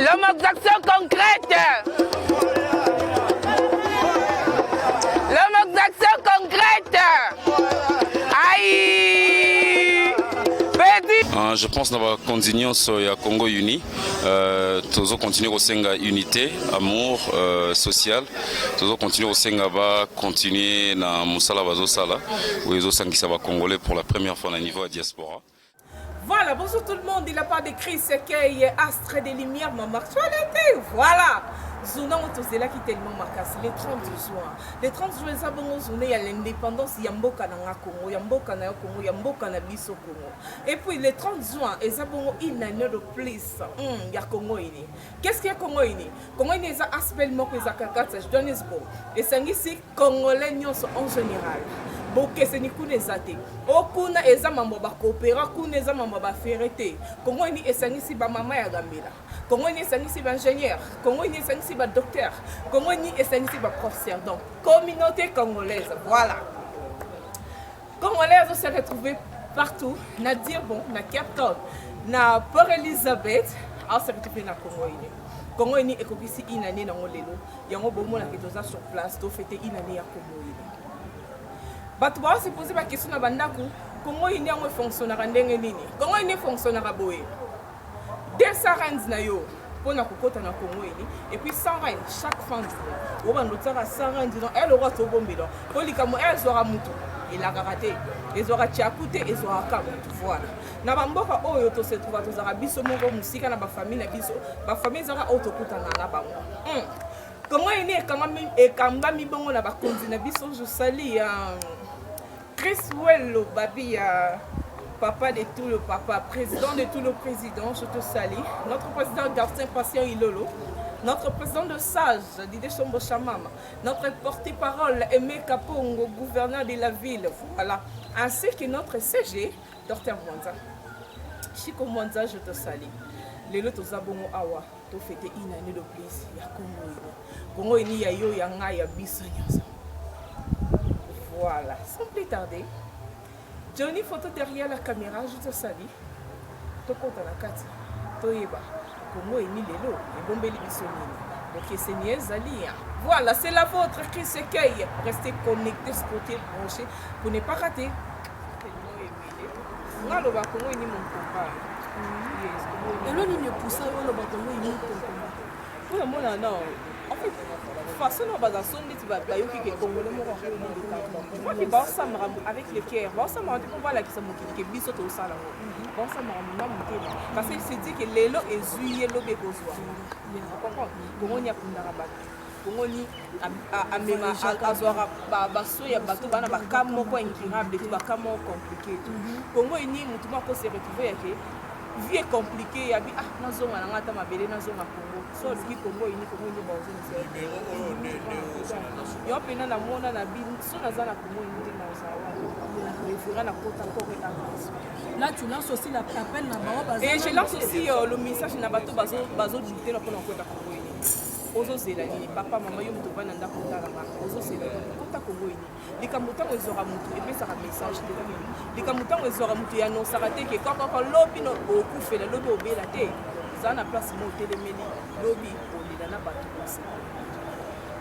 L'homme d'action concrète. L'homme d'action concrète. Aïe. Je pense qu'on va continuer au Congo uni. Toujours continuer au Senga unité, amour social. Toujours continuer au Senga va continuer dans Moussala Bazosala où ils ont sangui congolais pour la première fois au niveau de la diaspora. Voilà, bonjour tout le monde, il a pas de Chris Sekei, Astre des Lumières, ma actualité, voilà. Zona Otozela qui tellement marqué, les 30 juin. Les 30 juin, ça bon journée, il y a l'indépendance, il y a Mboka na Congo, il y a Mboka na Congo, il y a Mboka na Biso Congo. Et puis les 30 juin, et ça bon une année de plus, il y a Congo ini. Qu'est-ce qu'il y a Congo ini? Congo ini, ça aspect le mot que ça kakata, je donne ce mot. Et ça ici, Congolais en général. Bokese ni kuna ezate okuna eza mambo ba coopéra kuna eza mambo ba ferete Kongo ni esangisi ba mama ya gambela Kongo ni esangisi ba ingénieur Kongo ni esangisi ba docteur Kongo ni esangisi ba professeur donc communauté congolaise voilà congolaise se retrouver partout na dire bon na Cape Town na Port Elizabeth a se retrouver na Congo ini Congo ini ekokisi inane na ngolelo yango bomona ke toza sur place to fêter inane ya Congo ini bato ba se poser la question na bandako Congo ini yango fonctionnera ndenge nini Congo ini fonctionnera boye 200 rands na yo pona kokota na Congo ini et puis 100 rands chaque fin de mois oba ndotaka 100 rands disons elle aura to bombelo kolika mo elle aura mutu il a raté les aura tiakute et aura kamutu voilà na bamboka oyo to se trouva to zara biso moko musika na ba famille na biso ba famille zara auto kutana na bango Congo ini ekamba mibongo na bakonzi na biso je sali Chris Wello Babi, papa de tout le papa, président de tout le président, je te salue. Notre président Garcin Patient Ilolo, notre président de Sage, Didier Chombo Chamama, notre porte-parole Aimé Kapongo, gouverneur de la ville, voilà, ainsi que notre CG, Dr Mwanza. Chico Mwanza, je te salue. Lelo tozabongo awa, to fêter une année de plus, ya Congo ini. Congo ini ya yo ya nga ya biso nyoso. Voilà, sans plus tarder, Johnny photo derrière la caméra, je te salue. To kota na kati, to yeba. Congo ini lelo, et bombeli bisonini. Ok, c'est Niezali. Voilà, c'est la vôtre qui s'écueille. Restez connectés, scottés, branchés pour ne pas rater. Moi, le Congo ini mon combat. Et l'on ne pousse pas le Congo ini mon combat. Pour le moment, non. En fait, façon dont on va sonner, tu vas bailler qui est congolais, moi qui vais ensemble avec les cœurs, bon ça m'a dit qu'on va là qui sont qui biso tout ça là. Bon ça m'a monté parce qu'il s'est dit que l'élo est juillet lobé besoin. On comprend. Comment il y a pour n'arabat. Comment ni à même à avoir baso ya bato bana ba kamo ko incurable tout ba kamo compliqué. Comment il ni mutu mako se retrouver que vie est compliquée ya bi ah nazonga na ngata mabele nazonga Congo so ki Congo ini bazo ni yo pena na mona na bi so naza na Congo ini na zawa référent na kota ko là tu lances aussi l'appel na bawa et je lance aussi le message na bato bazo douter na pona kota Congo ini ozo zela ni papa mama yo mutu bana nda kota la mama ozo zela kota Congo ini likambo tango ezora mutu epesaka message te likambo tango ezora mutu ya nosaka te ke kaka lobi no okufela lobi obela te za na place mo telemeli lobi olela na bato kosa.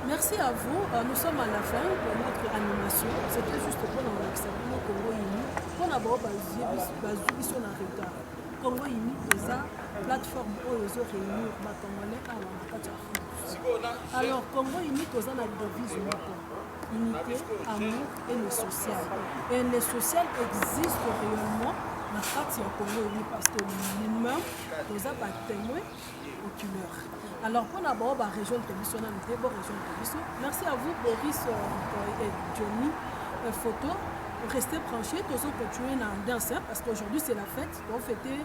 Merci à vous. Nous sommes à la fin de notre animation. C'était juste pour l'observer au Congo ini. Pour d'abord sur la retard. Congo ini c'est ça plateforme où ils ont réuni les Congolais à la alors Congo ini c'est la devise unité, amour et le social. Et le social existe réellement dans la partie du Congo parce que nous-mêmes, nous avons pas témoin oculaire. Alors, pour d'abord, la région de Tébiso, merci à vous, Boris et Johnny, photo. Restez branchés, tous continuer dans la danse parce qu'aujourd'hui c'est la fête. On fêter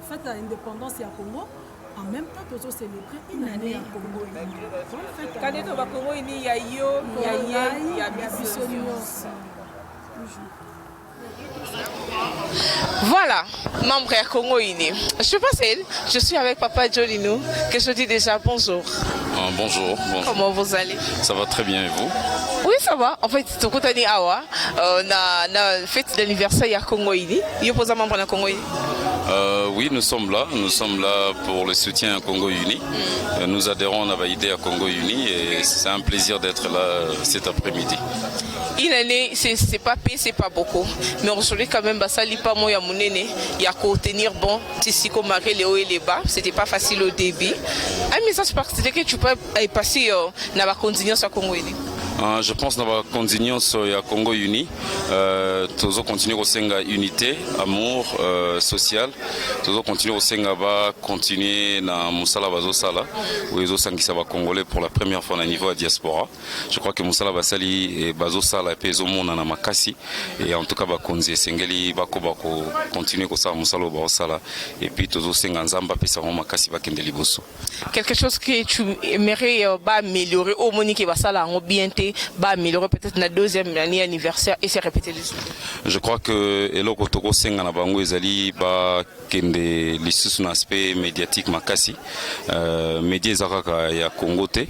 fête à l'indépendance à Congo. En même temps, tous célébrer une année à Congo. Quand on va Congo, il y a yo, il y a Voilà, membre à Congo ini. Je suis passée, je suis avec Papa Jolino, que je dis déjà bonjour. Bonjour. Comment vous allez? Ça va très bien et vous? Oui, ça va. En fait, tout le awa, na fête d'anniversaire à Congo ini. Il y a membre à Congo ini. Oui, nous sommes là pour le soutien à Congo Uni. Nous adhérons à Baïdé à Congo Uni et c'est un plaisir d'être là cet après-midi. Une année, c'est pas peu, c'est pas beaucoup. Mais aujourd'hui, quand même, ça n'est pas moi, il y a qu'à tenir bon, si comme marqué les hauts et les bas, c'était pas facile au début. Un message particulier que tu peux passer dans la continuance à Congo Uni. Je pense que la continuance à Congo Uni, nous continuer au Senga unité, amour social, nous continuer au Senga continuer dans Moussala Bazosala, où les autres va congolais pour la première fois au niveau de la diaspora. Je crois que Moussala Basali et Bazosala et Pezomo na Makasi et en tout cas Bakonzi Sengeli Bako continuer comme ça Moussala Bazosala et puis tous les Senga Nzamba Pesaro Makasi Bakendeli Bosso. Quelque chose que tu aimerais améliorer au Monique Basala en bien va améliorer peut-être la deuxième année anniversaire et se répéter les autres. Je crois que eloko toko senga na bango ezali ba kende lisusu na aspect médiatique makasi média ezaka ya Congo te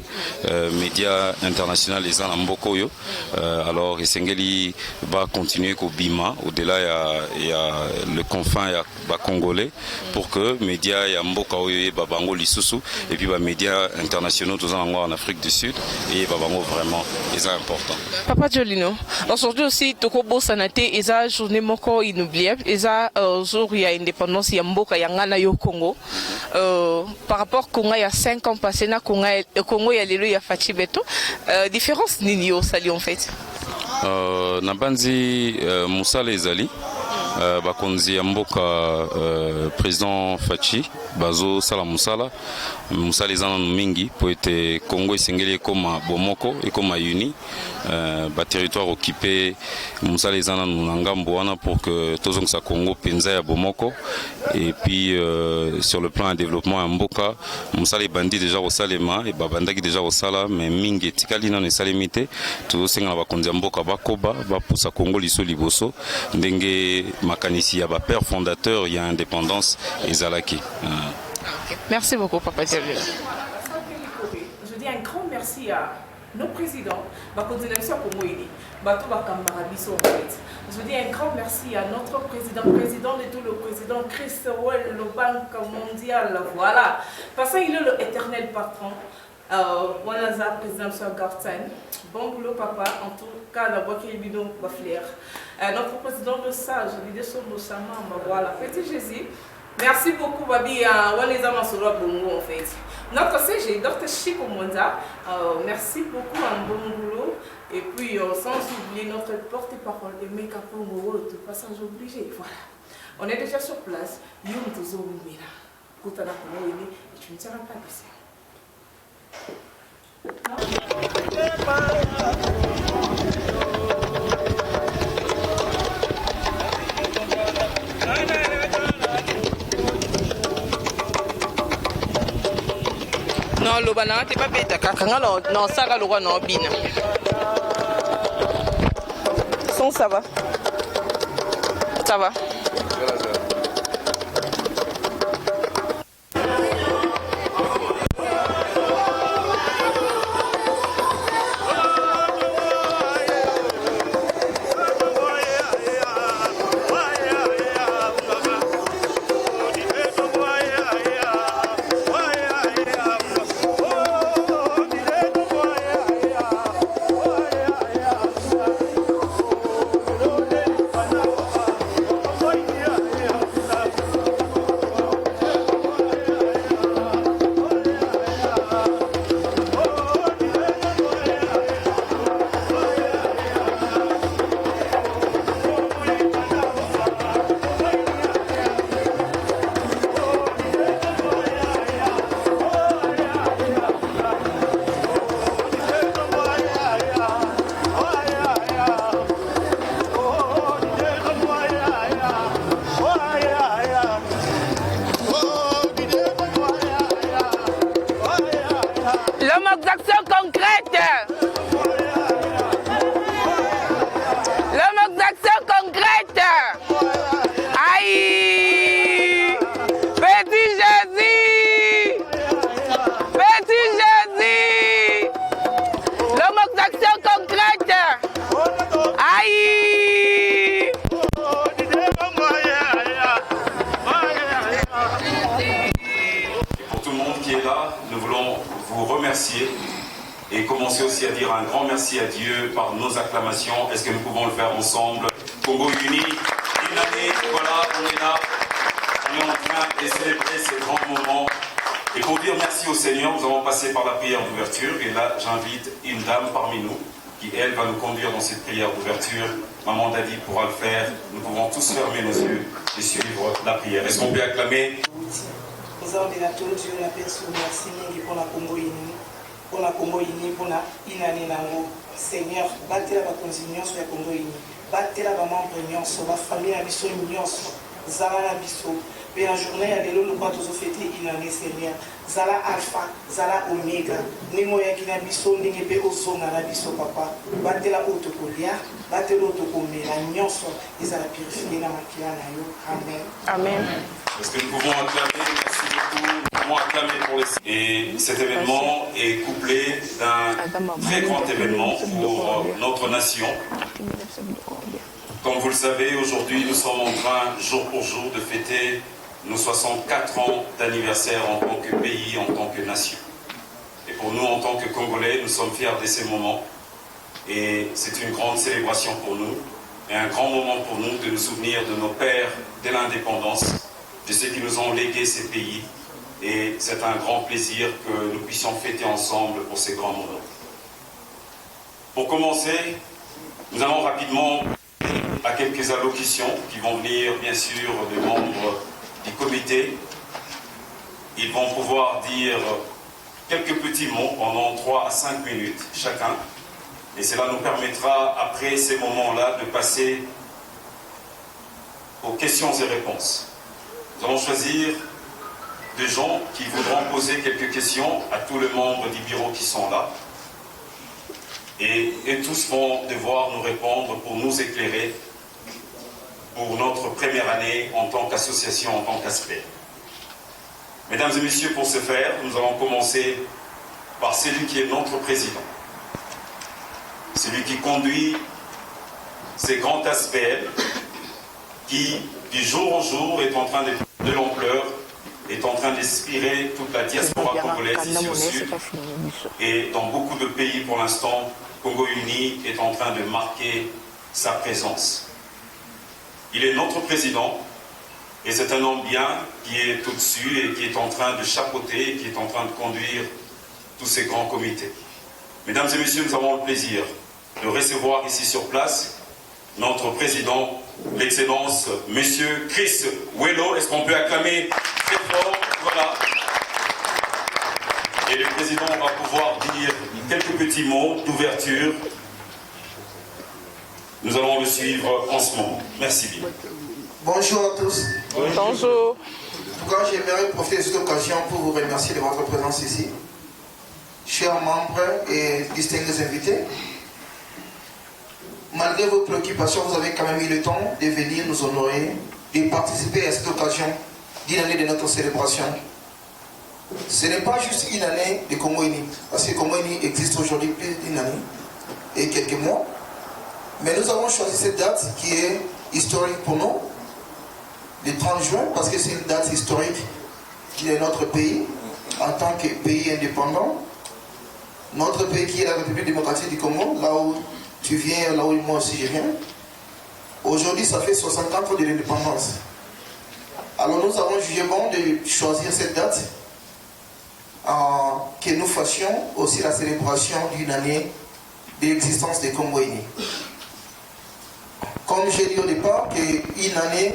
média international eza na mboko yo alors esengeli va continuer ko bima au-delà ya le confin ya ba congolais pour que média ya mboka oyo ba bango lisusu et puis ba média internationaux tous en Afrique du Sud et ba bango vraiment c'est important. Papa Jolino, aujourd'hui aussi, Tokobo Sanate, est une journée moko inoubliable, est un jour il y a indépendance, il y a Mboka, il y a Ngana yo Congo. Par rapport à Congo, il y a 5 ans passés, na Congo, il y a Lelo, il y a Fachi Beto. Différence nini yo sali en fait? Nabanzi Moussa Lezali. Bakonzi ya mboka président Fachi bazo sala musala ezana mingi po ete Congo esengeli ekoma bomoko ekoma uni ba territoire occupé musala ezana na ngambo wana pour que tozongisa Congo penza ya bomoko et puis sur le plan de développement ya mboka musala ebandi déjà kosalema et babandaki déjà kosala mais mingi etikali nano esalemi te tozosenga na bakonzi ya mboka bakoba bapusa Congo liso liboso ndenge makanisi ya ba père fondateur il y a indépendance ezalaki. Merci beaucoup Papa Diallo. Je dis un grand merci à nos présidents, continuation Congo Uni, Bato Bakambara Biso en fait. Je dis un grand merci à notre président de tout le président Chris Owell, le Banque mondiale, voilà. Parce qu'il est le éternel patron. Voilà, président sur Garten. Bon boulot papa, en tout cas la boîte qui est bidon Baflière. Notre président de Sage, l'idée sur nos chamans, voilà. Petit Jésus, merci beaucoup Babi, on les a sur Bongo en fait. Notre CG, Dr Chico Monza, merci beaucoup, un bon boulot. Et puis sans oublier notre porte-parole de Meka Pongo, tout passage obligé, voilà. On est déjà sur place, nous sommes au Mila. Koutana Pongo, et tu ne tiens pas de ça. Non, le banana, tu pas bête. Non, ça va le roi, non, bine. Son, ça va. Ça va. remercier et commencer aussi à dire un grand merci à Dieu par nos acclamations. Est-ce que nous pouvons le faire ensemble? Congo uni, une année, voilà, on est là, on est en train de célébrer ces grands moments. Et pour dire merci au Seigneur, nous allons passer par la prière d'ouverture. Et là, j'invite une dame parmi nous qui, elle, va nous conduire dans cette prière d'ouverture. Maman David pourra le faire. Nous pouvons tous fermer nos yeux et suivre la prière. Est-ce qu'on peut acclamer? Nous avons déjà tout Dieu, la personne, merci pour la Congo uni, pour la Congo uni, pour la inane nango. Seigneur, battez la continuation sur la Congo uni, battez la maman sur la famille, la mission, zala la biso. Mais la journée, il y a des lots, nous avons fêté inane Seigneur. Zala alpha, zala oméga. Nemo ya kina biso, n'engebe ozonga la biso papa. Battez la autocolia, battez l'autocolé, la nyonso, ils ont purifié la maquilla na yo. Amen. Amen. Est-ce que nous pouvons acclamer? Merci beaucoup. Nous pouvons acclamer pour les... Et cet événement est couplé d'un très grand événement pour notre nation. Comme vous le savez, aujourd'hui, nous sommes en train, jour pour jour, de fêter nos 64 ans d'anniversaire en tant que pays, en tant que nation. Et pour nous, en tant que Congolais, nous sommes fiers de ces moments. Et c'est une grande célébration pour nous, et un grand moment pour nous de nous souvenir de nos pères dès l'indépendance, de ceux qui nous ont légué ces pays. Et c'est un grand plaisir que nous puissions fêter ensemble pour ces grands moments. Pour commencer, nous allons rapidement à quelques allocutions qui vont venir, bien sûr, des membres du comité. Ils vont pouvoir dire quelques petits mots pendant 3 à 5 minutes chacun. Et cela nous permettra, après ces moments-là, de passer aux questions et réponses. Nous allons choisir des gens qui voudront poser quelques questions à tous les membres du bureau qui sont là. Et tous vont devoir nous répondre pour nous éclairer pour notre première année en tant qu'association, en tant qu'ASPER. Mesdames et messieurs, pour ce faire, nous allons commencer par celui qui est notre président. Celui qui conduit ces grands ASPER, qui, du jour au jour, est en train de l'ampleur, est en train d'inspirer toute la diaspora congolaise ici au sud. Et dans beaucoup de pays, pour l'instant, Congo Uni est en train de marquer sa présence. Il est notre président et c'est un homme bien qui est au-dessus et qui est en train de chapeauter et qui est en train de conduire tous ces grands comités. Mesdames et messieurs, nous avons le plaisir de recevoir ici sur place notre président, l'excellence, monsieur Chris Wello. Est-ce qu'on peut acclamer très fort? Voilà. Et le président va pouvoir dire quelques petits mots d'ouverture. Nous allons le suivre en ce moment. Merci bien. Bonjour à tous. Bonjour. En tout cas, j'aimerais profiter de cette occasion pour vous remercier de votre présence ici. Chers membres et distingués invités, malgré vos préoccupations, vous avez quand même eu le temps de venir nous honorer, de participer à cette occasion d'une année de notre célébration. Ce n'est pas juste une année de Congo Uni, parce que Congo Uni existe aujourd'hui plus d'une année et quelques mois. Mais nous avons choisi cette date qui est historique pour nous, le 30 juin, parce que c'est une date historique qui est notre pays, en tant que pays indépendant. Notre pays qui est la République démocratique du Congo, là où tu viens, là où moi aussi je viens. Aujourd'hui, ça fait 64 ans de l'indépendance. Alors nous avons jugé bon de choisir cette date, que nous fassions aussi la célébration d'une année de l'existence des Congo Uni. Comme j'ai dit au départ, qu'une année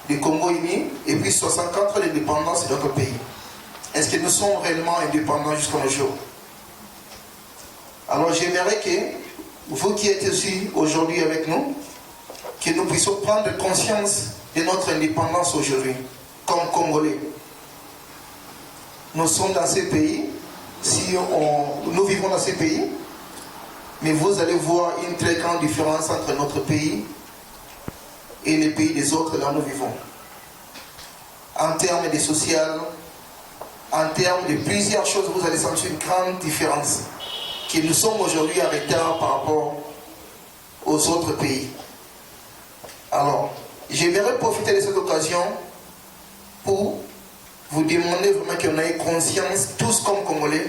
de Congo Uni et puis 64 ans d'indépendance de notre pays. Est-ce que nous sommes réellement indépendants jusqu'à nos jours? Alors j'aimerais que vous qui êtes aussi aujourd'hui avec nous, que nous puissions prendre conscience de notre indépendance aujourd'hui, comme Congolais. Nous sommes dans ces pays, nous vivons dans ces pays, mais vous allez voir une très grande différence entre notre pays et les pays des autres là où nous vivons. En termes de social, en termes de plusieurs choses, vous allez sentir une grande différence. Que nous sommes aujourd'hui en retard par rapport aux autres pays. Alors, j'aimerais profiter de cette occasion pour vous demander vraiment qu'on ait conscience, tous comme Congolais,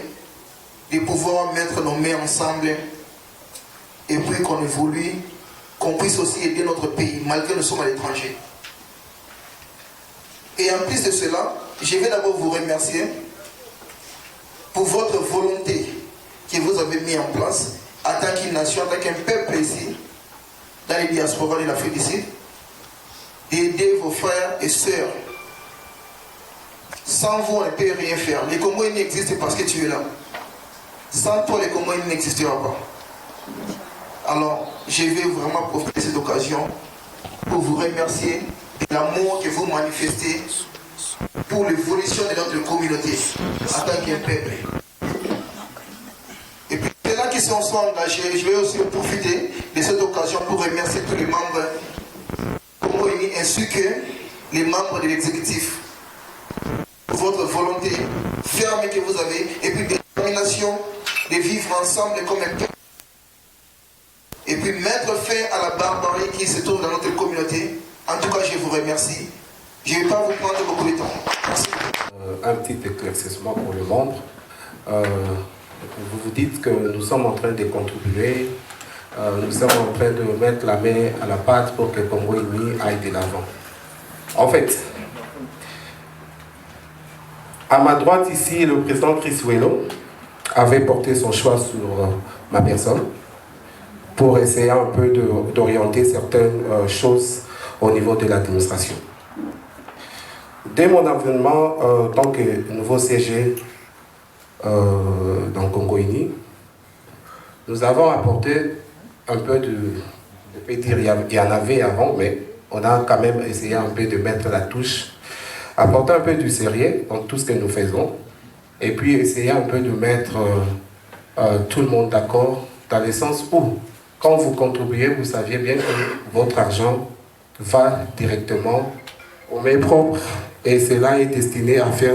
de pouvoir mettre nos mains ensemble et puis qu'on évolue, qu'on puisse aussi aider notre pays, malgré que nous sommes à l'étranger. Et en plus de cela, je vais d'abord vous remercier pour votre volonté que vous avez mis en place en tant qu'une nation, en tant qu'un peuple ici, dans les diasporas de l'Afrique d'ici, d'aider vos frères et sœurs. Sans vous, on ne peut rien faire. Les Congo n'existent parce que tu es là. Sans toi, les Congo n'existera pas. Alors, je vais vraiment profiter de cette occasion pour vous remercier de l'amour que vous manifestez pour l'évolution de notre communauté en tant qu'un peuple. Et puis, c'est là qu'ils sont engagés. Je vais aussi profiter de cette occasion pour remercier tous les membres Congo Uni ainsi que les membres de l'exécutif. Votre volonté ferme que vous avez et puis détermination de vivre ensemble comme un peuple. Et puis mettre fin à la barbarie qui se trouve dans notre communauté. En tout cas, je vous remercie. Je ne vais pas vous prendre beaucoup de temps. Merci. Un petit éclaircissement pour le membre. Vous vous dites que nous sommes en train de contribuer, nous sommes en train de mettre la main à la pâte pour que Congo Uni aille de l'avant. En fait, à ma droite ici, le président Chris Wello avait porté son choix sur ma personne pour essayer un peu d'orienter certaines choses au niveau de l'administration. Dès mon avènement en tant que nouveau CG dans Congo Uni, nous avons apporté un peu de... Je peux dire, il y en avait avant, mais on a quand même essayé un peu de mettre la touche, apporter un peu du sérieux dans tout ce que nous faisons, et puis essayer un peu de mettre tout le monde d'accord, dans le sens où, quand vous contribuez, vous saviez bien que votre argent va directement aux mains propres, et cela est destiné à faire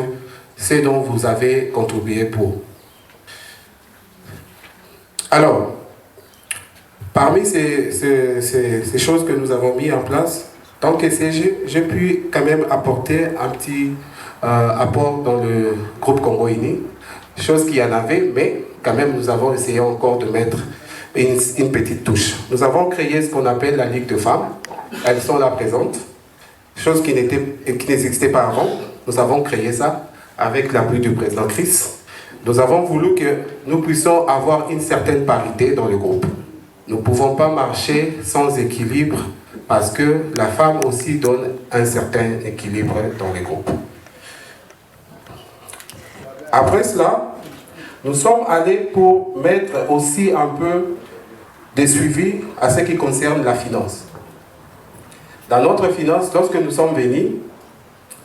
ce dont vous avez contribué pour. Alors, parmi ces choses que nous avons mis en place, tant que CG, j'ai pu quand même apporter un petit apport dans le groupe Congo Uni, chose qu'il y en avait, mais quand même nous avons essayé encore de mettre une petite touche. Nous avons créé ce qu'on appelle la Ligue de femmes, elles sont là présentes, chose qui n'existait pas avant. Nous avons créé ça avec l'appui du président Chris. Nous avons voulu que nous puissions avoir une certaine parité dans le groupe. Nous ne pouvons pas marcher sans équilibre parce que la femme aussi donne un certain équilibre dans le groupe. Après cela, nous sommes allés pour mettre aussi un peu de suivi à ce qui concerne la finance. Dans notre finance, lorsque nous sommes venus,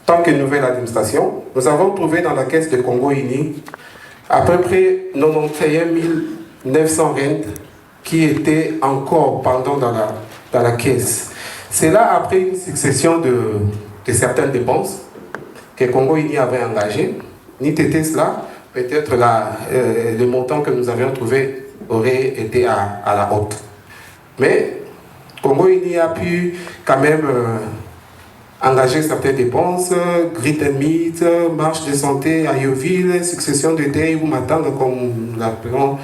tant que nouvelle administration, nous avons trouvé dans la caisse de Congo Uni à peu près 91 900 rentes qui étaient encore pendant dans la caisse. C'est là, après une succession de certaines dépenses que Congo Uni avait engagées, ni était cela, peut-être le montant que nous avions trouvé aurait été à la haute. Mais Congo Uni a pu quand même engager certaines dépenses, Grit and Meet, marche de santé à Yoville, succession de deuil ou m'attendre comme nous l'appelons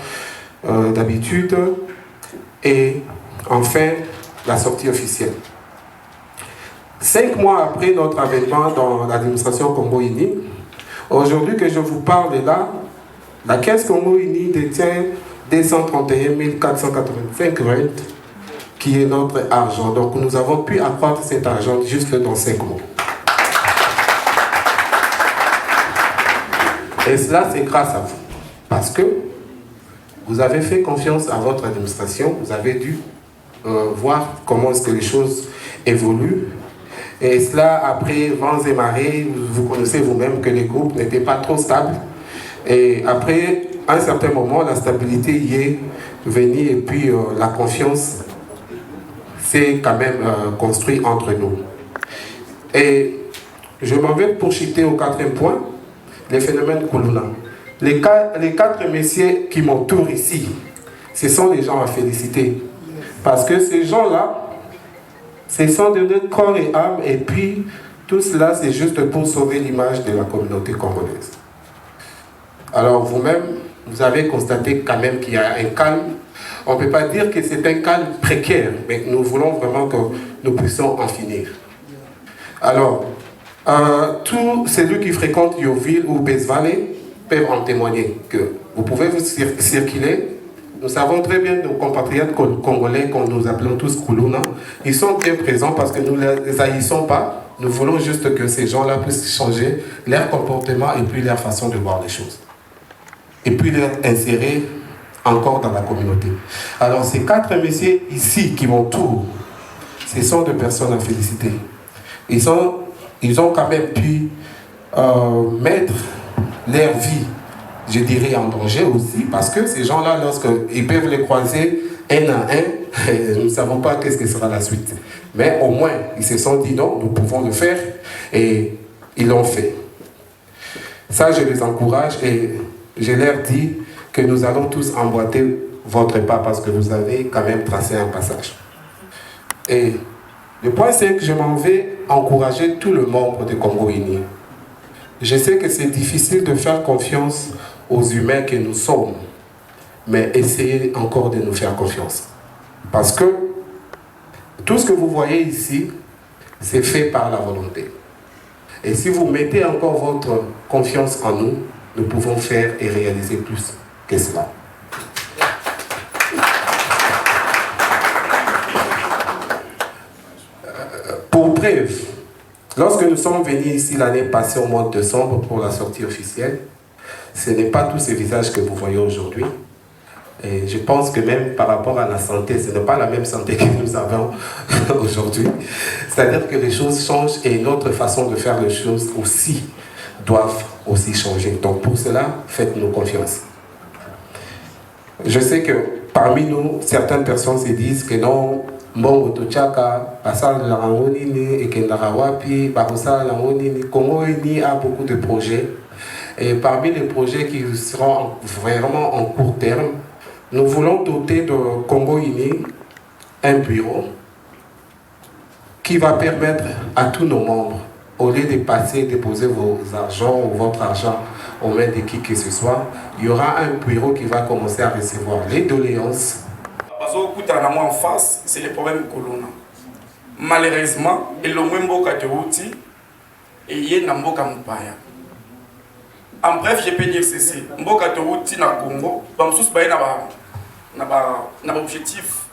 d'habitude, et enfin la sortie officielle. 5 mois après notre avènement dans l'administration Congo Uni, aujourd'hui que je vous parle là, la caisse Congo Uni détient 231 485 rentes qui est notre argent. Donc nous avons pu accroître cet argent juste dans 5 mois. Et cela, c'est grâce à vous. Parce que vous avez fait confiance à votre administration, vous avez dû voir comment est-ce que les choses évoluent. Et cela, après vents et marées, vous connaissez vous-même que les groupes n'étaient pas trop stables. Et après, à un certain moment, la stabilité y est venue et puis la confiance s'est quand même construite entre nous. Et je m'en vais pour chuter au 4e point, les phénomènes Kuluna. Les 4 messieurs qui m'entourent ici, ce sont les gens à féliciter. Parce que ces gens-là, ce sont de notre corps et âme, et puis tout cela, c'est juste pour sauver l'image de la communauté congolaise. Alors vous-même, vous avez constaté quand même qu'il y a un calme. On ne peut pas dire que c'est un calme précaire, mais nous voulons vraiment que nous puissions en finir. Alors, tous celui qui fréquentent Yoville ou Base Valley peuvent en témoigner que vous pouvez vous circuler. Nous savons très bien nos compatriotes congolais, qu'on nous appelons tous Koulouna, ils sont bien présents parce que nous ne les haïssons pas. Nous voulons juste que ces gens-là puissent changer leur comportement et puis leur façon de voir les choses. Et puis les insérer encore dans la communauté. Alors ces 4 messieurs ici qui m'entourent, ce sont des personnes à féliciter. Ils ont quand même pu mettre leur vie, je dirais, en danger aussi, parce que ces gens-là, lorsqu'ils peuvent les croiser un à un, nous ne savons pas qu'est-ce que sera la suite. Mais au moins, ils se sont dit non, nous pouvons le faire, et ils l'ont fait. Ça, je les encourage, et je leur dis que nous allons tous emboîter votre pas, parce que vous avez quand même tracé un passage. Et le point, c'est que je m'en vais encourager tout le membre de Congo-Uni. Je sais que c'est difficile de faire confiance aux humains que nous sommes, mais essayez encore de nous faire confiance. Parce que tout ce que vous voyez ici, c'est fait par la volonté. Et si vous mettez encore votre confiance en nous, nous pouvons faire et réaliser plus que cela. Pour preuve, lorsque nous sommes venus ici l'année passée au mois de décembre pour la sortie officielle, ce n'est pas tous ces visages que vous voyez aujourd'hui. Et je pense que même par rapport à la santé, ce n'est pas la même santé que nous avons aujourd'hui. C'est-à-dire que les choses changent et notre façon de faire les choses aussi doivent aussi changer. Donc pour cela, faites-nous confiance. Je sais que parmi nous, certaines personnes se disent que non, Mbongo Tochaka, Basal Langonini et Kendarawapi, Barossa Langonini, Congo-Uni a beaucoup de projets. Et parmi les projets qui seront vraiment en court terme, nous voulons doter de Congo-Uni un bureau qui va permettre à tous nos membres, au lieu de passer, déposer vos argents ou votre argent aux mains de qui que ce soit, il y aura un bureau qui va commencer à recevoir les doléances. En face, c'est le problème Kolona. Malheureusement, il y a un et il y a un en bref, je peux dire ceci. Mboka Touti na Congo, bamsous baye na objectif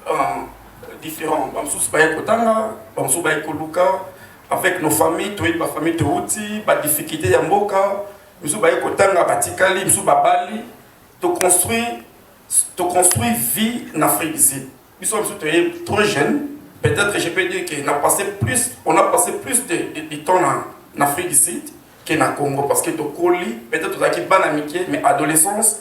différent. Bamsous baye Kotanga, bamsous baye Koluka, avec nos familles, toi ba famille Touti, ba difficulté ya mboka, bamsous baye Kotanga, batikali, bamsous babali, to construire vie en Afrique ici. Nous sommes trop jeunes. Peut-être je peux dire qu'on a passé plus de temps en Afrique ici qu'en Congo, parce que Tokoli, peut-être que tu as banamiqué, mais adolescence,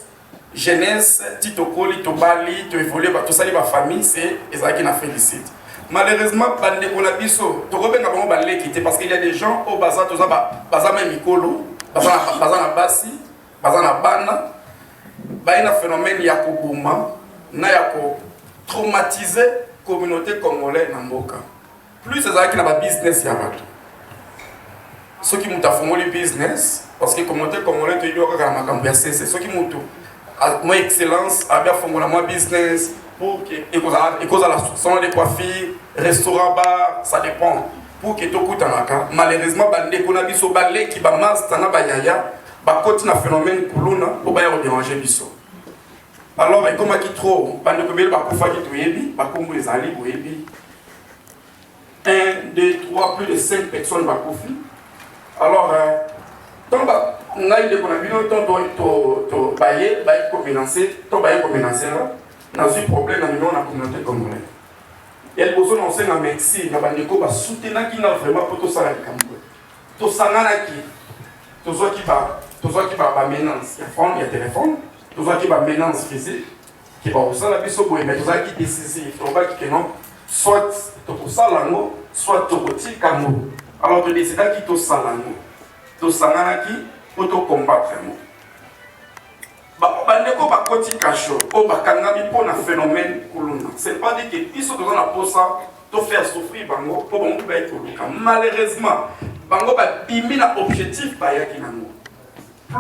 jeunesse, Titokoli, Tobali, tu évolues, tout ça, la famille, c'est en Afrique ici. Malheureusement, parce qu'il y a des gens au bazar, tout ça, bazar même Mikolo, bazar na Bassi, bazar na Bana, il y a un phénomène qui a traumatisé la communauté congolaise dans Mboka. Plus c'est ça qui a un business, il y a ceux qui ont fait le business, parce que la communauté congolaise, c'est ceux qui ont fait excellence, fait business, pour que la salon de coiffure, restaurant, bar, ça dépend. Pour que tout coûte malheureusement, les gens qui ont fait un phénomène pour déranger les gens. Alors, comme il y trop, il y a des gens qui 1, 2, 3, plus de 5 personnes. Alors, tant que nous avons un problème dans la communauté congolaise. Il y a besoin d'enseigner en médecine, nous avons soutenir qui n'a vraiment pas tout ça. Tout ça, tout ça qui va maintenance, il y a téléphone, tout ça qui va maintenance physique, qui va aussi la vie mais tout ça qui est décisif, soit tout ça, soit tout petit camo. Alors, tu décides qui tout ça, tout ça pour te combattre. Bandeko ba koti kacho, o ba kangami pour un phénomène kuluna. C'est pas dire que ils sont dans la posa, te faire souffrir bango pour bango ba ekoluka. Malheureusement, bango ba bimi na objectif ba yaki nango.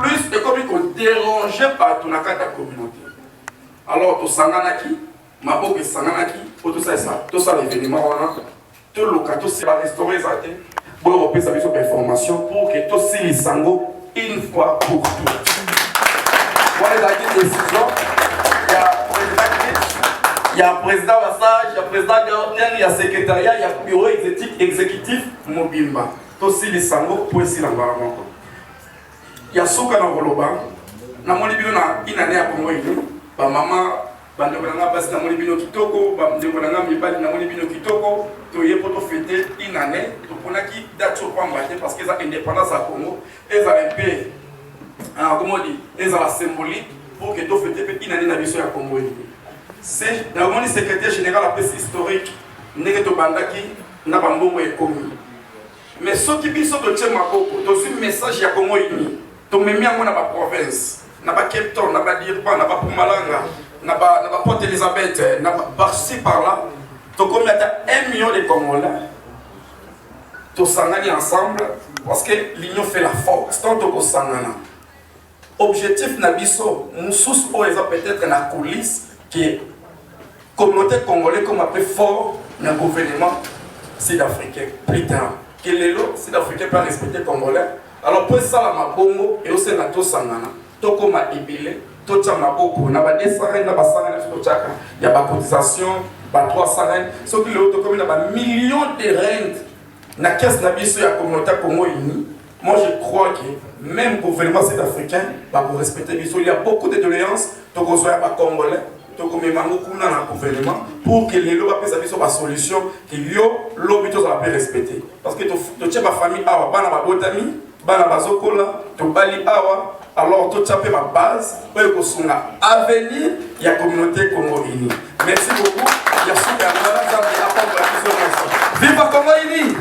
plus et comme il déranger par ton la communauté. Alors, tu sanganaki, ma boque sanganaki, pour tout ça, l'événement, tout le cas, tout ça va restaurer ça. Pour repérer sa vision d'information pour que tout ça, les sango, une fois pour toutes. Voilà la décision. Il y a président Massage, il y a président Gaornian, il y a secrétariat, il y a bureau exécutif Mobimba. Tout ça, les sango, pour essayer l'environnement. Il y a Souka dans Roloba, na moni bino na inane ya Congo ini, ba mama bande konanga basi na moni bino kitoko, ba ndeko nanga mibali na moni bino kitoko, to ye poto fêter inane, to ponaki date sur pamba parce que ça indépendance à Congo, et ça un peu comment dit, et ça la symbolique pour que to fêter inane na biso ya Congo ini. C'est la moni secrétaire général après historique, ndenge to bandaki na bambongo ekomi. Mais ce qui biso to tche makoko, to un message ya Congo ini. Même dans la province, dans la Cape Town, dans la Dirba, dans la Pumalanga, dans la Port-Elisabeth, par-ci par-là, tu comme il y a 1 million de Congolais, tu s'engagnes ensemble parce que l'union fait la force. Tant que tu s'engages. Objectif Nabiso, nous sous peut-être dans la coulisse qui est la communauté congolaise comme appelé fort dans le gouvernement sud-africain. Plus tard, que les lots sud-africains peuvent respecter les Congolais. Alors pour ça, la bongo et aussi la tosangana, toko ma ibile, tocha ma boko, na ba desare na ba sangana tochaka, il y a ba cotisation, ba 300 reines, ce qui le auto comme na ba millions de rentes na caisse na biso ya communauté Congo ini. Moi je crois que même le gouvernement sud-africain va respecter biso. Il y a beaucoup de doléances, toko soya ba congolais, toko memango kuna na gouvernement pour que les lois puissent avoir une solution que yo l'obito ça va respecter. Parce que to tche ba famille awa bana ba botami bana bazokola to bali awa alors to tchape ma base pour que songa avenir ya communauté Congo ini. Merci beaucoup. Ya souka na zambi apendre la vive Congo ini.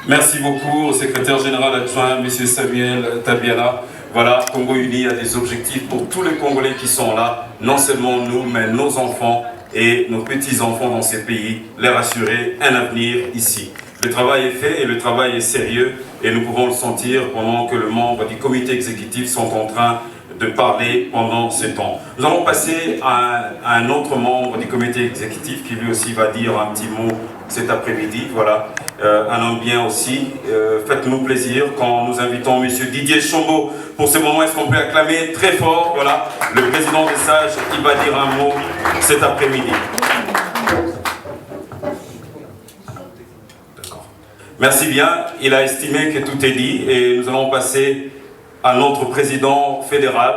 Merci beaucoup au secrétaire général adjoint M. Samuel Tabiala. Voilà, Congo Uni a des objectifs pour tous les Congolais qui sont là, non seulement nous, mais nos enfants et nos petits-enfants dans ces pays, leur assurer un avenir ici. Le travail est fait et le travail est sérieux et nous pouvons le sentir pendant que les membres du comité exécutif sont en train de parler pendant ce temps. Nous allons passer à un autre membre du comité exécutif qui lui aussi va dire un petit mot cet après-midi. Voilà, un homme bien aussi. Faites-nous plaisir quand nous invitons M. Didier Chombo pour ce moment. Est-ce qu'on peut acclamer très fort? Voilà, le président des Sages, il va dire un mot cet après-midi. Merci bien, il a estimé que tout est dit et nous allons passer à notre président fédéral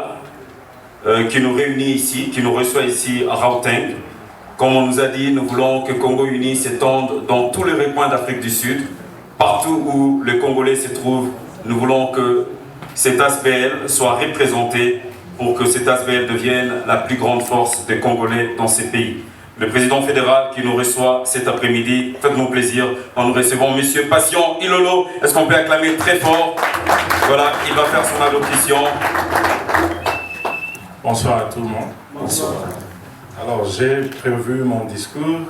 qui nous réunit ici, qui nous reçoit ici à Gauteng. Comme on nous a dit, nous voulons que Congo Uni s'étende dans tous les recoins d'Afrique du Sud. Partout où les Congolais se trouvent, nous voulons que cet ASBL soit représenté pour que cet ASBL devienne la plus grande force des Congolais dans ces pays. Le président fédéral qui nous reçoit cet après-midi, faites-nous plaisir en nous recevant M. Patient Ilolo. Est-ce qu'on peut acclamer très fort? Voilà, il va faire son allocution. Bonsoir à tout le monde. Bonsoir. Alors, j'ai prévu mon discours,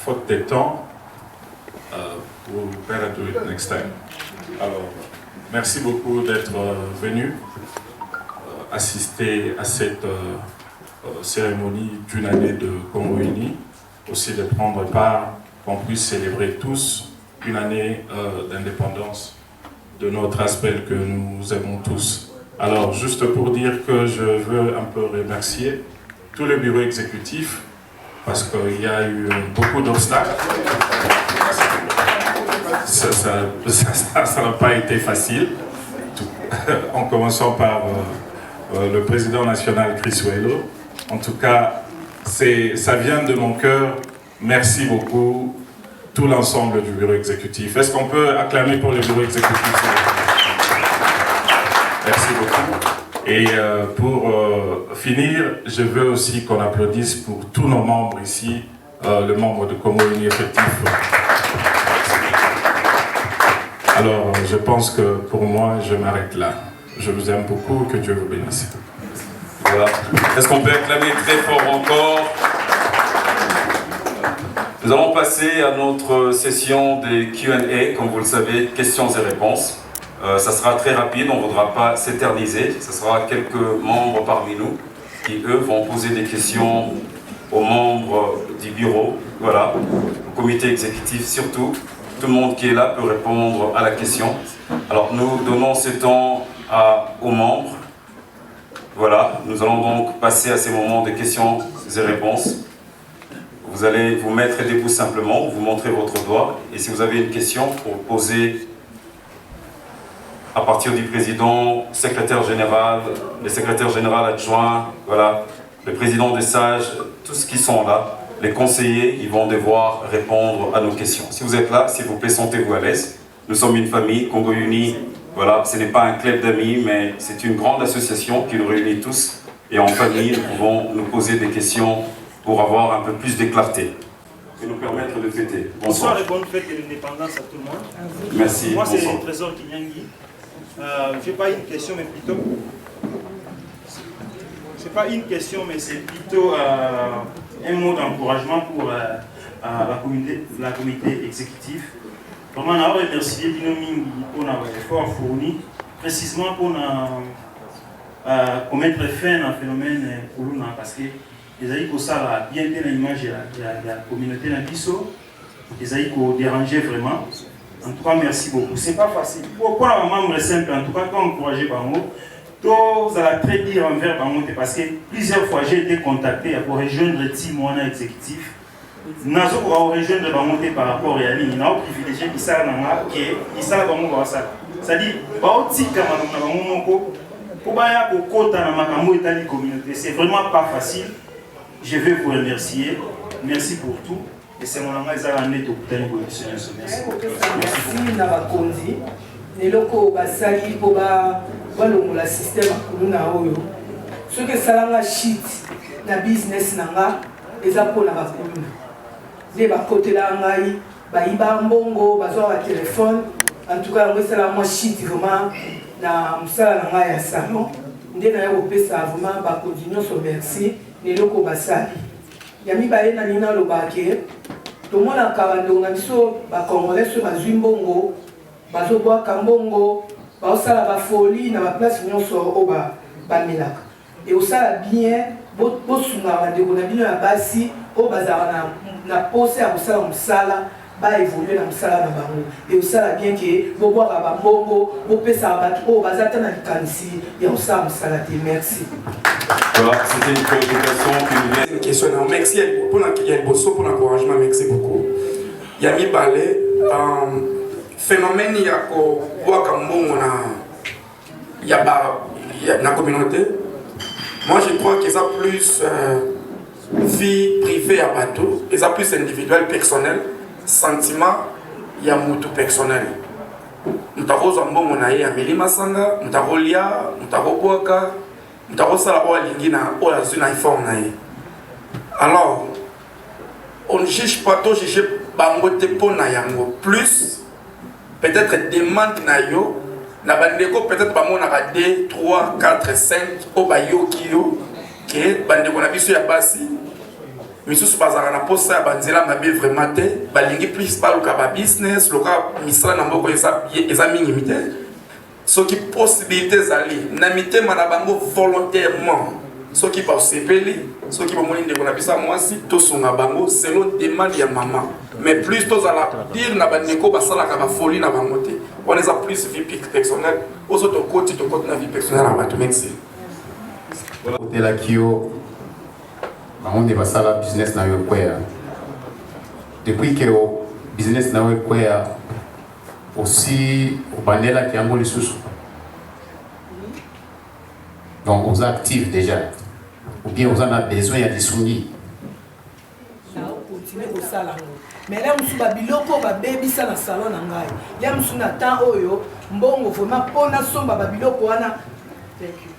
faute de temps, pour better do it next time. Alors, merci beaucoup d'être venu assister à cette cérémonie d'une année de Congo Uni, aussi de prendre part, qu'on puisse célébrer tous une année d'indépendance de notre aspect que nous aimons tous. Alors, juste pour dire que je veux un peu remercier tous les bureaux exécutifs, parce qu'il y a eu beaucoup d'obstacles. Ça n'a pas été facile, en commençant par le président national Chris Welo. En tout cas, ça vient de mon cœur. Merci beaucoup, tout l'ensemble du bureau exécutif. Est-ce qu'on peut acclamer pour le bureau exécutif? Merci beaucoup. Et pour finir, je veux aussi qu'on applaudisse pour tous nos membres ici, le membre de Congo Uni effectif. Alors, je pense que pour moi, je m'arrête là. Je vous aime beaucoup, que Dieu vous bénisse. Voilà. Est-ce qu'on peut acclamer très fort encore? Nous allons passer à notre session des Q&A, comme vous le savez, questions et réponses. Ça sera très rapide, on ne voudra pas s'éterniser. Ce sera quelques membres parmi nous qui, eux, vont poser des questions aux membres du bureau, voilà, au comité exécutif surtout. Tout le monde qui est là peut répondre à la question. Alors nous donnons ce temps aux membres. Voilà, nous allons donc passer à ces moments de questions et réponses. Vous allez vous mettre debout simplement, vous montrez votre doigt, et si vous avez une question pour poser à partir du président, secrétaire général, les secrétaires généraux adjoints, voilà, le président des sages, tous ceux qui sont là, les conseillers, ils vont devoir répondre à nos questions. Si vous êtes là, s'il vous plaît, sentez-vous à l'aise. Nous sommes une famille, Congo Uni, voilà, ce n'est pas un club d'amis, mais c'est une grande association qui nous réunit tous. Et en famille, nous pouvons nous poser des questions pour avoir un peu plus de clarté et nous permettre de fêter. Bonsoir et bonne fête de l'indépendance à tout le monde. Merci. Moi, c'est le Trésor Kinyangi. Je n'ai pas une question, mais plutôt... C'est pas une question, mais c'est plutôt un mot d'encouragement pour la comité exécutive. Vraiment, on a remercié Binomingi pour l'effort fourni, précisément pour mettre fin à un phénomène parce que les aïkos ça bien l'image de la communauté Nabiso, les aïkos déranger vraiment. En tout cas, merci beaucoup. C'est pas facile. Pour la membre simple, en tout cas, quand encouragé par moi, vous allez très bien envers par moi parce que plusieurs fois j'ai été contacté pour rejoindre le team exécutif. Nous avons rejoindre par rapport à Yannick. Nous avons privilégié Issa Nanga qui est Issa Bango. C'est-à-dire, c'est vraiment pas facile. Je vais vous remercier. Merci pour tout. Et c'est mon langage à l'année de Merci. Merci Nabakondi. Neloko basali pour le système à Oyo. Ce que Salanga shit na business nanga eza pour la bakuluna. Les côté là ngai ba iba mbongo bazwa ba téléphone. En tout cas, moi Salanga shit vraiment na musala nanga ya salon. Ndena yo pesa vraiment ba continuer so merci neloko basali. Yami ba ena nina lobake. Tout le monde a kabando na biso ba congolais so bazwi mbongo. Bazo boa kambongo. Baosala ba folie na ba place nyonso o ba melaka. Et osala bien bo sunga de ko na bino ya basi o bazara na pose ya osala musala ba évoluer na musala na bango. Et osala bien que bo boa ba mbongo bo pesa ba o bazata na kanisi ya osala musala te. Merci. Voilà, c'était une préoccupation qui nous vient. Une question, merci pour l'encouragement, merci beaucoup. Yami Balé, phénomène il y a la communauté. Moi je crois qu'ils ont plus vie privée à bateau, ils ont plus individuel, personnel, sentiment, il y a mutu personnel. Nous avons un bon on a eu Amélie Masanga, nous avons Lia, nous avons Boaka, nous avons ça alors on ne juge pas tout juger bangote pour nayango plus peut-être demande nayo na bandeko peut-être bango na 2 3 4 5 au bayo kiyo que bandeko na biso ya basi misusu bazara na posa banzela mabe vraiment te balingi plus baluka ba business loka misala na mboko eza mingi mite ce qui possibilité zali na mitema na bango volontairement ce qui pa sepeli ce qui bomoni ndeko na bisa mwasi to songa bango selon demande ya maman mais plus to zala dire na bandeko basala ka ba folie na bango te on est a plus vie personnelle aux autres côtés to côté na vie personnelle à bato merci côté la kio on est basala business na yo kwea depuis que business na yo kwea aussi au Bandela qui a les sous. Donc on est actif déjà. Ou bien on a besoin de soumis. Mais là, on a biloko ba baby ça na salon na ngai. Là on a temps oyo mbongo vraiment pona somba ba biloko wana. Thank you.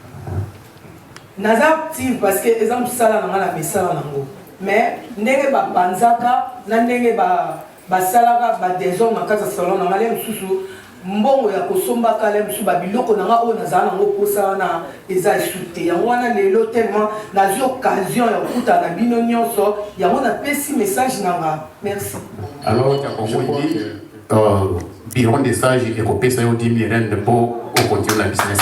Naza active parce que exemple sala na ngala mesala nango. Mais ndenge ba panzaka na ndenge ba basalaka ba déshommes na kasa salon na ngala msusu mbongo ya kosomba kala msusu ba biloko na nga o nazala nango posa na eza échouté. Yango wana lelo tellement na occasion ya kuta na bino nyonso yango na pesi message nanga. Merci. Alors je crois que bureau des sages et qu'on ça 10 000 rentes pour continuer la business.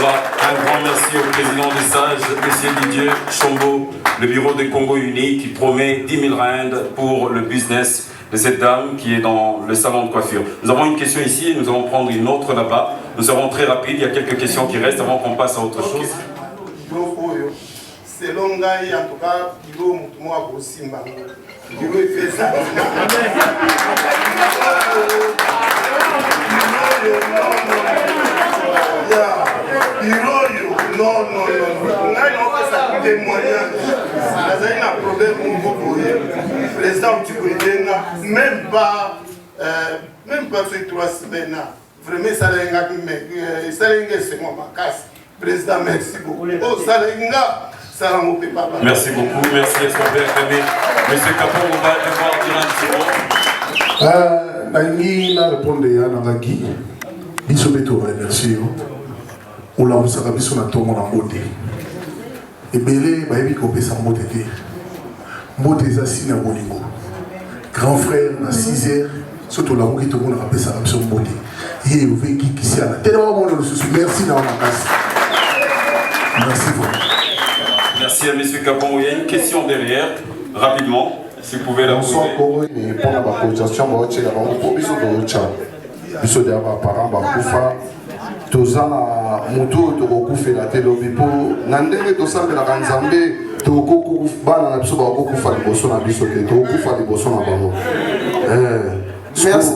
Voilà, un grand merci au président des sages, M. Didier Chombo, le bureau de Congo Uni qui promet 10 000 rand pour le business de cette dame qui est dans le salon de coiffure. Nous avons une question ici et nous allons prendre une autre là-bas. Nous serons très rapides, il y a quelques questions qui restent avant qu'on passe à autre chose. Selon Gaï, en tout cas, bureau moi aussi, bureau est fait ça. Non, on a ça des moyens. Il y a un problème pour le président du président, même pas ces 3 semaines. Vraiment, ça c'est moi ma casse. Président, merci beaucoup. Merci beaucoup, merci à son père Kamé. Monsieur Capon, on va devoir dire un petit mot. Nangi na répondre ya nangaki. Biso beto remercier. On l'a musaka biso na tongo na mbote. Ebele ba yebi ko pesa mbote te. Mbote za sina bolingo. Grand frère na 6h, surtout la moki to mona ka pesa biso mbote. Yé ouvre ki kisiana. Tellement bon le souci. Merci na makasi. Merci beaucoup. Merci à M. Capon. Il y a une question derrière, rapidement, si vous pouvez la poser. Bonsoir, Congo, et pour la cotisation, je vais vous dire que je suis un parent, tous les motos, tous les la télé, pour n'andé tout ça, mais la Ganzambe, tout le bana na biso ba ko fa liboso na biso te to ko fa liboso na bango merci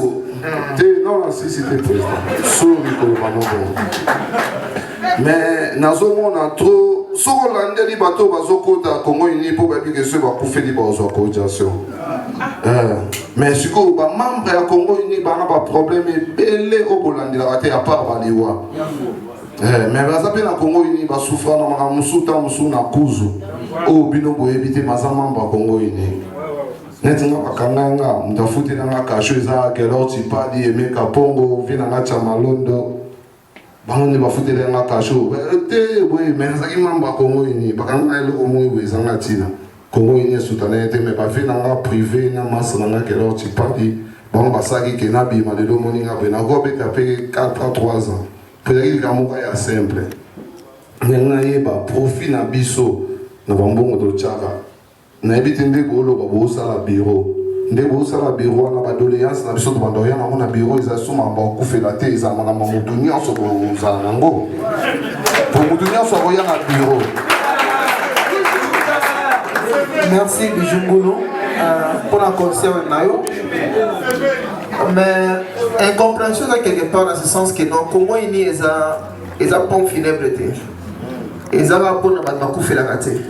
non c'était président sorry ko bango mais nazomona trop soko landeli bato bazokota Congo Uni po babi ke se ba kufeli ba zo cotisation mais siko ba membre ya Congo Uni bana ba problème ebele o bolandela ate ya part baliwa mais baza pe na Congo Uni ba souffra na makamusuta musu na kuzu o bino boyebi te maza membre ya Congo Uni neti nga bakanganga mtafuti nga kasho eza keloti padi emeka pongo vina nga chamalondo bango bafuti nga kasho te boye menza ki membre ya Congo Uni bakanga eloko moyo ezanga tina Congo Uni soutenir te mais ba vina nga privé na masa nga keloti padi bango basaki ke na bima de do moninga be na go beta pe 4 à 3 ans peut-être kamuka ya simple nga yeba profit na biso na bambongo to chaka na ebite ndeko olo babosala bureau ndeko osala bureau na badoléance na biso to bandoya na mona bureau eza suma ba okufela te eza na mamutu nyonso kozala nango po mutu nyonso akoya na bureau. Merci Bijungulu pour la concert nayo mais incompréhension quelque part dans ce sens que non Congo Uni eza pont funèbre te eza ba pona ba kufela kate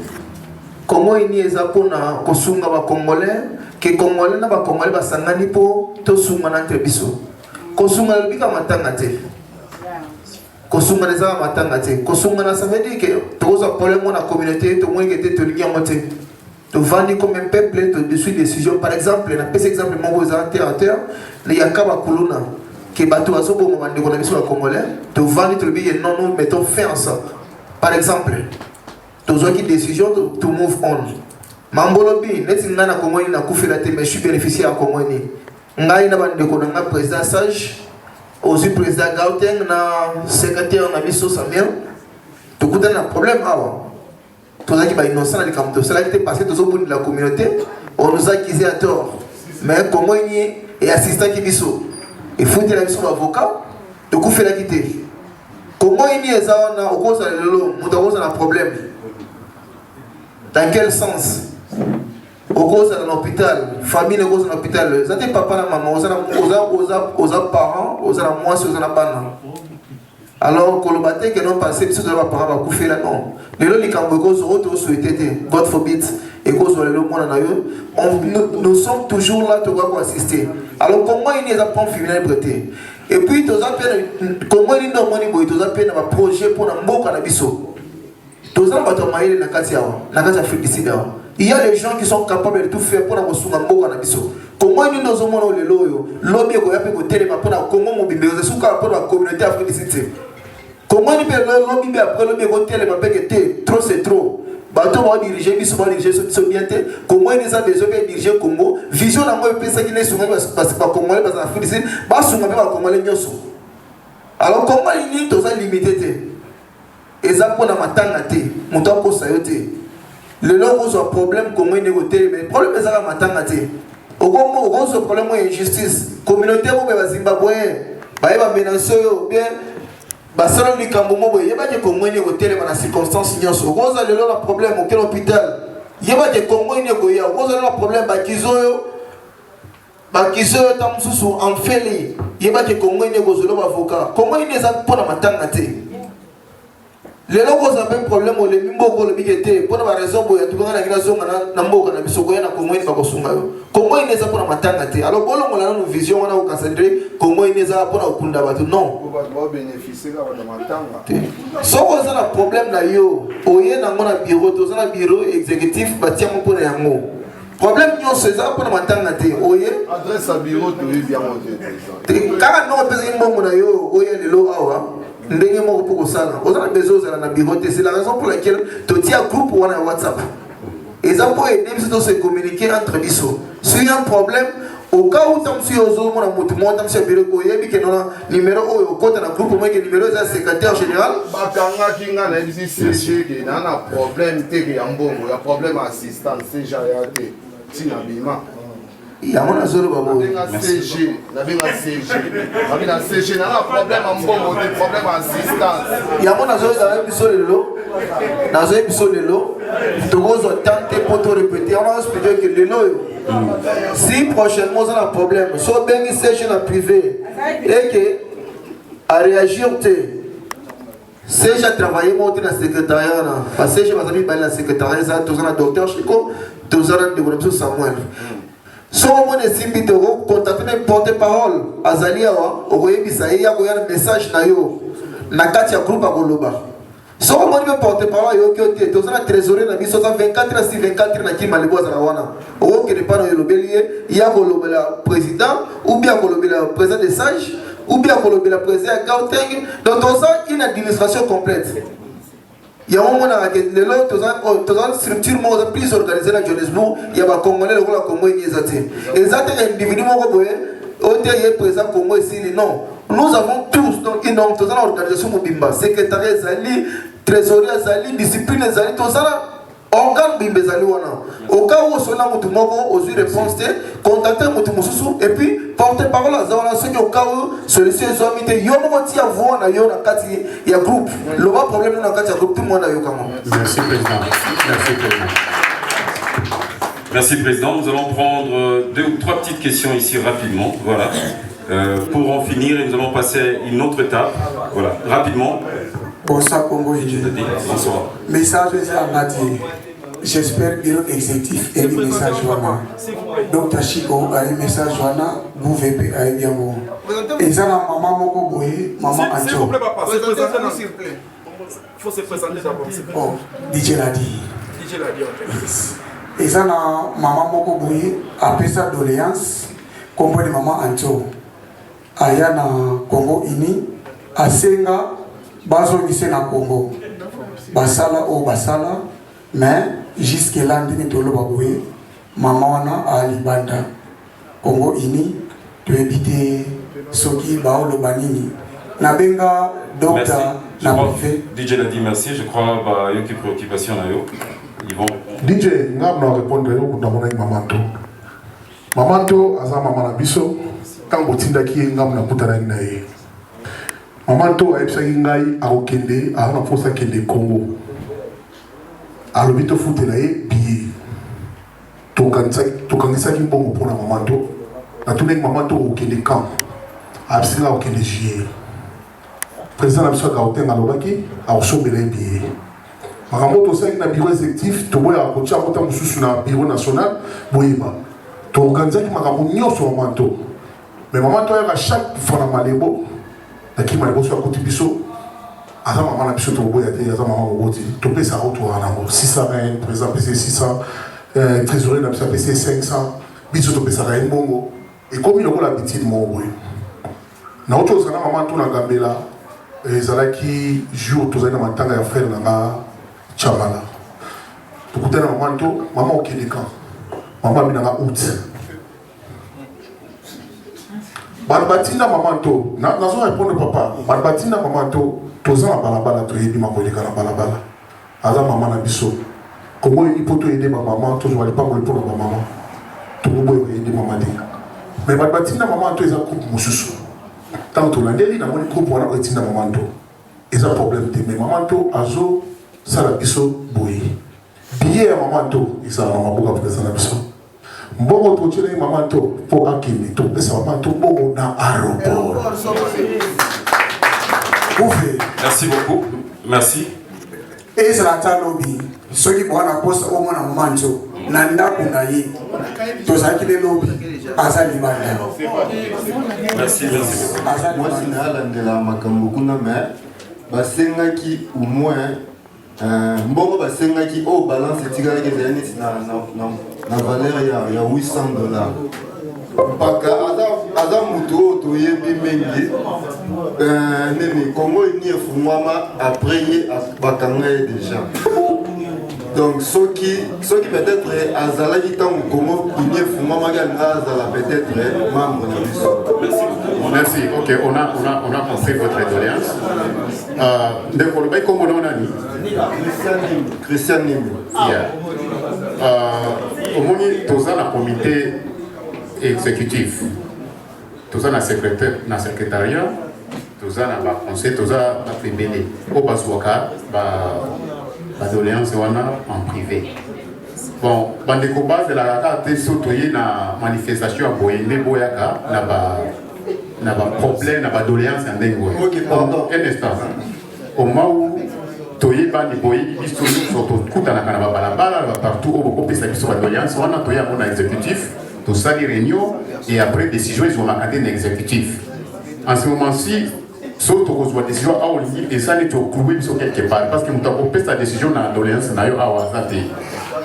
Congo Uni eza pona kosunga ba congolais ke congolais na ba congolais basangani po to sunga na entre biso kosunga le bika matanga te kosunga les aba matanga te kosunga na ça veut dire que toza problème na communauté to mwenge te to lingi moté to vandi comme un peuple to dessus décision par exemple na pese exemple mongo za terre à terre le yakaba kuluna ke bato azobo mo bande ko na biso ba congolais to vandi to bi non nous mettons fin ensemble par exemple tozo qui décision to move on mambolo bi neti ngana Congo Uni na kufela te mais je suis bénéficiaire à Congo Uni ngai na bande ko na président sage aussi président Gauteng na secrétaire na biso Samuel to kuta na problème awa toza ki ba innocent na likamto cela qui était passé tozo pour la communauté on nous a accusé à tort mais Congo Uni et assistant qui biso il faut dire la biso avocat to kufela ki te Congo Uni eza na okoza lelo muto okoza na problème. Dans quel sens? Au cause de l'hôpital, famille au cause de l'hôpital, ça n'est papa et maman, aux parents, aux moi, aux bana. Alors, quand le bâtiment que nous passons, si nous avons parents à couper là, non. Les gens qui ont cause de souhaité, God forbid, et cause de l'homme, nous sommes toujours là pour assister. Alors, comment il y a un point féminin prêté? Et puis, comment il y a un projet pour un beau cannabiso? Il y a des gens qui sont capables de tout faire pour nous soutenir. Comment nous avons le loyo, l'homme qui a pu côté pour la Congo mobile, pour la communauté africaine. Comment nous avons l'homme après l'homme côté trop c'est trop. bato va diriger biso va diriger so bien te Congo ini za besoin de diriger Congo vision na moi pesa ki ne sunga parce que Congolais bas Afrique du Sud ba sunga ba Congolais nyoso alors Congo ini to za limité te eza pona matanga te moto ko sayo te le long so problème Congo ini côté mais problème eza ka matanga te ogomo so problème de injustice communauté mo ba Zimbabwe ba eba menacer yo bien basala likambo mobo yeba ke Congo ini côté na circonstance nyoso ogoza le long problème au hôpital yeba ke Congo ini ko ya ogoza le problème ba kizoyo tamususu en feli yeba ke Congo ini ko zolo avocat Congo ini za pona matanga te les locaux ont un problème au Limbo, le Bigete, pour la raison pour tout le monde qui a zonga na mboka na biso koyena Congo ini bakosunga yo. Congo ini eza pour matanga te. Alors bolo ngona na vision wana ukasendre Congo ini eza pour okunda batu non. Ba bénéficier ka ba matanga. Soko za na problème na yo, oye na ngona bureau, to za na bureau exécutif batia mo pona yango. Problème nyonso eza pour matanga te. Oye adresse à bureau to bien monter. Kaka no pesa mbongo na yo, oye lelo awa. Ndenge moko pour ça on a besoin de la bureau c'est la raison pour laquelle tu tiens groupe ou on a WhatsApp et ça pour aider de se communiquer entre biso s'il y a un problème au cas où tu es aux hommes on a monté dans ce bureau et puis que non numéro au côté d'un groupe moi que numéro c'est secrétaire général bakanga kinga na bisi CG que na problème te que yambongo ya problème assistance c'est jayate tina bima ya mona zolo babo CG na benga CG na CG na problème mbongo des problèmes assistance ya mona zolo za biso lelo tokozo tenter pour te répéter on va expliquer que lelo si prochainement on a un problème so bengi CG na privé et que à réagir te CG a travaillé monter dans secrétariat là parce que CG va aller dans la secrétariat ça tous un docteur Chico tous un de Samuel. Si on a simbi de contacter les porte-parole, Azalia, Ogoyebisa, il y a un message na katia groupe à Goloba. Si on a porte-parole, il y a un trésorier, il y a 24 heures, 24 heures, il y a un wana. Au qui n'est pas dans le bélier, il y a le président, ou bien le président des sages, ou bien le président de Gauteng. Donc, dans ça, il y a une administration complète. Il y a un moment où la structure plus organisée à Johannesburg, il y a des Congolais qui ont Congo et les individus qui ont présent Congo ici. Non, nous avons tous une organisation Mobimba, secrétariat Zali, trésorier Zali, discipline Zali, tout ça. Organe Bimba Zali wana. Au cas où on a mutu moko osu réponse contacter mutu mususu et puis porter parole à Zawana ceux qui au cas où celui-ci est zombie yo moko tia voix na yo na kati ya groupe. Le vrai problème na kati ya groupe tout le monde a yo comment. Merci président. Merci président. Merci président. Nous allons prendre 2 ou 3 petites questions ici rapidement. Voilà. Pour en finir, et nous allons passer à une autre étape. Voilà. Rapidement. Bonsoir Congo Ini. Bonsoir. Message à Mati. J'espère bureau exécutif et le message Joana. Dr Chico a un message Joana. Vous VP a bien bon. Et ça la maman Moko Boye, maman Ancho. S'il vous plaît papa, s'il vous plaît. Il faut se présenter d'abord. Oh, DJ l'a dit. DJ l'a dit. Et ça la maman Moko Boye a fait sa doléance. Comme de maman Ancho. Aya na Congo Ini. A Senga. Bazo mise na Congo basala o basala mais jusque là ndini tolo baboué maman wana a libanda Congo Ini to éviter soki bao le banini na benga docteur na fait DJ l'a dit merci je crois ba yo qui préoccupation na yo ils vont DJ ngam na répondre yo kuna mona mamanto aza mama na biso tango tindaki ngam na putana na ye Mamanto a epsaki ngai akokende azana mposa kende Congo alobi tofutela ye billet tokangisaki mbongo mpona mamanto natunaki mamanto okende camp abisika akokende juillet président na biso ya Gauteng alobaki akosombela ye billet makambo tosalaki na bureau exécutif toboyaka kotia kota mosusu na bureau national boyeba toorganisaki makambo nyonso mamanto mais mamanto ayaka chaque fois na malebo qui m'a dit que côté biso aza maman na biso to boya te aza maman boti to pesa auto wana 600 par exemple c'est 600 trésorier na biso c'est 500 biso to pesa ka mbongo et comme il a la petite mo boy na auto sana maman to na gambela ezala ki jour to za na matanga ya frère na Chamala tokutana maman to maman okende camp maman binanga août batinda maman to nazo répondre papa batinda maman to toza na balabala toyebi makoleka na balabala aza maman na biso Congo uni po toyede bamaman tozwa lipango mpona bamaman tokoboya koyede mama te mais batinda maman to eza groupe mosusu ntango tolandeli namoni groupe wana koetinda maman to eza problème te mais maman to azosala biso boye biye ya maman to ezala na maboka mpeza na biso mbongo totyelaki maman to mpo akende topesa maman to mbongo na aéroport. Merci beaucoup. Merci. Et c'est la lobby. Ceux qui vont à poste au moins en manteau. Nanda Kundayi. Tous ceux qui les lobby. Azali Banda. Merci, merci. Moi, c'est Nalandela Makambukuna, mais Basengaki au moins. Mbongo Basengaki au balance et tigare qui est na valeur il y a $800. Parce que Adam Mouto, Toyebi Mengi, Nemi, Congo il n'y a fumama après Bakanga déjà. Donc ceux qui peut-être Azala qui tant Congo il n'y a fumama Azala peut-être membre de l'USO. Merci. Ok, on a pensé votre doléance. De comment on a dit Christian Nimi. Au moins, tous un comité exécutif, tous un secrétariat, tous un conseil, tous un privé. Au Baswaka, doléance en privé. Bon, bandeko base de la carte surtout na manifestation à Boyende Boyaka na ba problème na ba doléance en dengo. OK, pardon. Un instant. Au moment où toyeba ni boyi biso surtout kutana kana ba balabala partout au kopesa biso ba doléance wana toya mon exécutif, tout ça les réunions et après décision ils ont marqué l'exécutif. En ce moment-ci surtout aux décisions à Olivier et ça n'est au cloué biso quelque part parce que nous avons pris sa décision na doléance na yo à Wazate.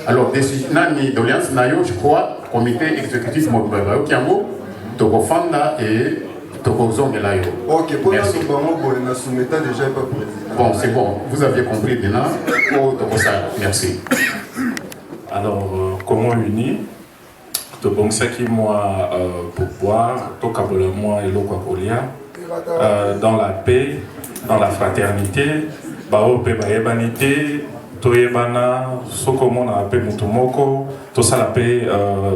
Alors, nani doléance nayo, je crois, comité exécutif Mobaba Okiambo, Toko Fanda et Toko Zongelayo. Ok, pour la soumettre déjà pas président. Bon, c'est bon, vous aviez compris maintenant. Oh, Toko Sala, merci. Alors, comment uni Toko Nsaki, moi, pour boire, Toka Bola, moi et Loko Apolia, dans la paix, dans la fraternité, Bao Pebayebanité. Toyebana, Sokomo na paix Mutumoko, tout ça la paix,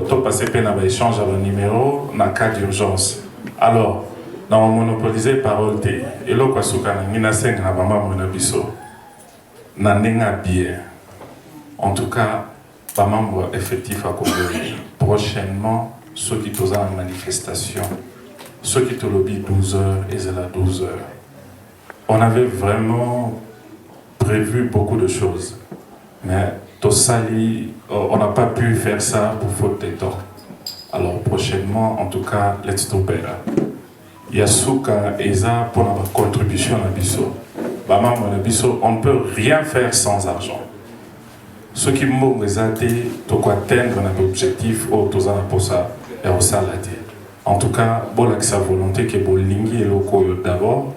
tout passé paix na échange à le numéro, na cas d'urgence. Alors, dans mon monopolisé parole té, et là quoi soukana, nina seng na maman monabiso, na nenga bien. En tout cas, pas membre effectif à Congo. Prochainement, ceux qui posent la manifestation, ceux qui te lobby 12h et c'est là 12h. On avait vraiment prévu beaucoup de choses, mais Tosali, on n'a pas pu faire ça pour faute de temps. Alors prochainement, en tout cas, let's do better. Yasuka Eza pour notre contribution à Bisso. Bama Bisso, on ne peut rien faire sans argent. Ce qui m'ont réalisé, pour atteindre notre objectif, au Tozana pour ça et au Salade. En tout cas, bon avec sa volonté que Bolingi et Loko d'abord,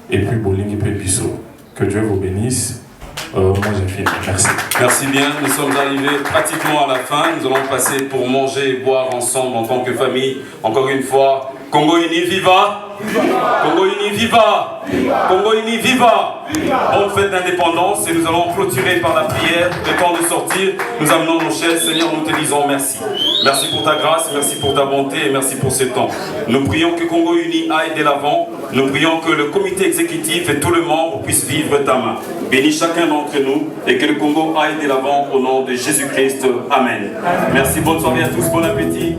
et puis Bolingi et Bisso. Que Dieu vous bénisse. Moi j'ai fini. Merci. Merci bien. Nous sommes arrivés pratiquement à la fin. Nous allons passer pour manger et boire ensemble en tant que famille. Encore une fois, Congo Uni Viva! Congo Uni Viva! Congo Uni Viva! Bonne fête d'indépendance et nous allons clôturer par la prière. Le temps de sortir, nous amenons nos chaises. Seigneur, nous te disons merci. Merci pour ta grâce, merci pour ta bonté et merci pour ce temps. Nous prions que Congo Uni aille de l'avant. Nous prions que le comité exécutif et tous les membres puissent vivre ta main. Bénis chacun d'entre nous et que le Congo aille de l'avant au nom de Jésus-Christ. Amen. Merci, bonne soirée à tous, bon appétit.